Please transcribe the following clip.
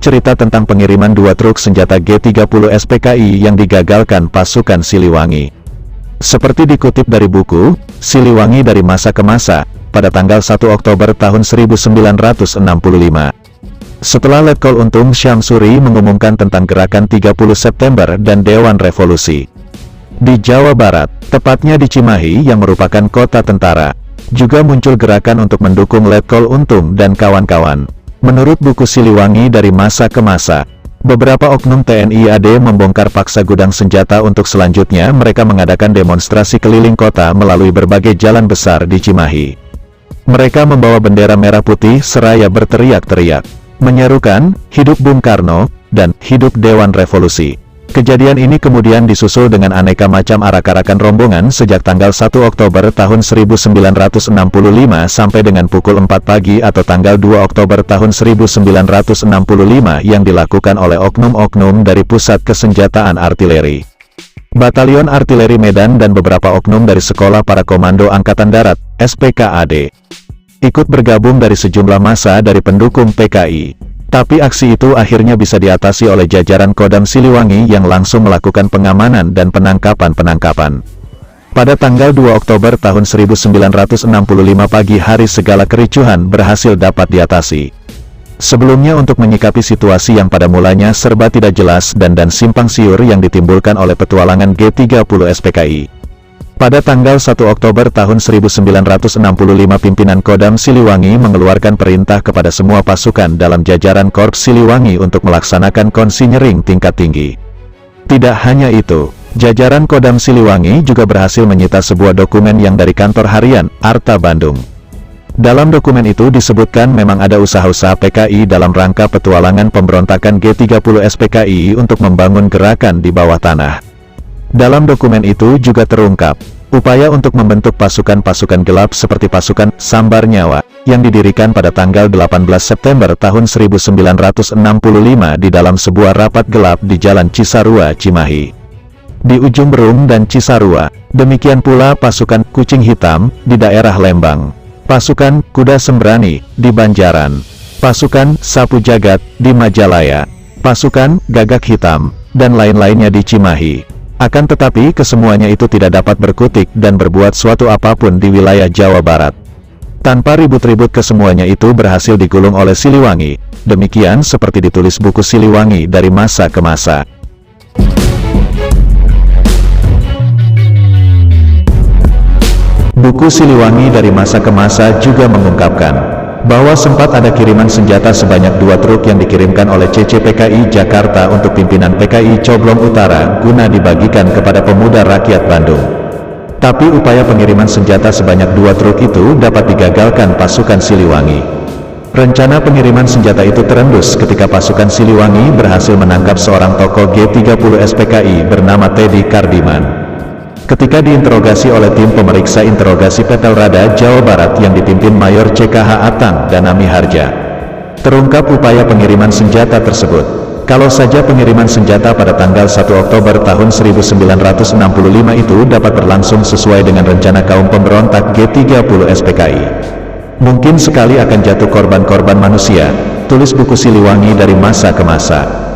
cerita tentang pengiriman 2 truk senjata G30 SPKI yang digagalkan pasukan Siliwangi. Seperti dikutip dari buku, Siliwangi dari Masa ke Masa, pada tanggal 1 Oktober tahun 1965. Setelah Letkol Untung Syamsuri mengumumkan tentang Gerakan 30 September dan Dewan Revolusi di Jawa Barat, tepatnya di Cimahi yang merupakan kota tentara, juga muncul gerakan untuk mendukung Letkol Untung dan kawan-kawan. Menurut buku Siliwangi dari Masa ke Masa, beberapa oknum TNI AD membongkar paksa gudang senjata untuk selanjutnya mereka mengadakan demonstrasi keliling kota melalui berbagai jalan besar di Cimahi. Mereka membawa bendera merah putih seraya berteriak-teriak, menyerukan, "Hidup Bung Karno," dan "Hidup Dewan Revolusi." Kejadian ini kemudian disusul dengan aneka macam arak-arakan rombongan sejak tanggal 1 Oktober tahun 1965 sampai dengan pukul 4 pagi atau tanggal 2 Oktober tahun 1965 yang dilakukan oleh oknum-oknum dari Pusat Kesenjataan Artileri, Batalion Artileri Medan dan beberapa oknum dari Sekolah Para Komando Angkatan Darat, SPKAD. Ikut bergabung dari sejumlah massa dari pendukung PKI. Tapi aksi itu akhirnya bisa diatasi oleh jajaran Kodam Siliwangi yang langsung melakukan pengamanan dan penangkapan-penangkapan. Pada tanggal 2 Oktober tahun 1965 pagi hari segala kericuhan berhasil dapat diatasi. Sebelumnya untuk menyikapi situasi yang pada mulanya serba tidak jelas dan simpang siur yang ditimbulkan oleh petualangan G30 SPKI. Pada tanggal 1 Oktober tahun 1965 pimpinan Kodam Siliwangi mengeluarkan perintah kepada semua pasukan dalam jajaran Korps Siliwangi untuk melaksanakan konsinyering tingkat tinggi. Tidak hanya itu, jajaran Kodam Siliwangi juga berhasil menyita sebuah dokumen yang dari kantor harian, Arta Bandung. Dalam dokumen itu disebutkan memang ada usaha-usaha PKI dalam rangka petualangan pemberontakan G30 SPKI untuk membangun gerakan di bawah tanah. Dalam dokumen itu juga terungkap, upaya untuk membentuk pasukan-pasukan gelap seperti pasukan Sambar Nyawa, yang didirikan pada tanggal 18 September tahun 1965 di dalam sebuah rapat gelap di Jalan Cisarua, Cimahi. Di ujung Berung dan Cisarua, demikian pula pasukan Kucing Hitam, di daerah Lembang, pasukan Kuda Sembrani, di Banjaran, pasukan Sapu Jagat, di Majalaya, pasukan Gagak Hitam, dan lain-lainnya di Cimahi. Akan tetapi kesemuanya itu tidak dapat berkutik dan berbuat suatu apapun di wilayah Jawa Barat. Tanpa ribut-ribut kesemuanya itu berhasil digulung oleh Siliwangi. Demikian seperti ditulis buku Siliwangi dari Masa ke Masa. Buku Siliwangi dari Masa ke Masa juga mengungkapkan bahwa sempat ada kiriman senjata sebanyak 2 truk yang dikirimkan oleh CCPKI Jakarta untuk pimpinan PKI Coblong Utara guna dibagikan kepada pemuda rakyat Bandung. Tapi upaya pengiriman senjata sebanyak 2 truk itu dapat digagalkan pasukan Siliwangi. Rencana pengiriman senjata itu terendus ketika pasukan Siliwangi berhasil menangkap seorang tokoh G30 SPKI bernama Teddy Kardiman. Ketika diinterogasi oleh tim pemeriksa interogasi Petelrada Jawa Barat yang dipimpin Mayor CKH Atang dan Ami Harja, terungkap upaya pengiriman senjata tersebut. Kalau saja pengiriman senjata pada tanggal 1 Oktober tahun 1965 itu dapat berlangsung sesuai dengan rencana kaum pemberontak G30 SPKI, mungkin sekali akan jatuh korban-korban manusia, tulis buku Siliwangi dari Masa ke Masa.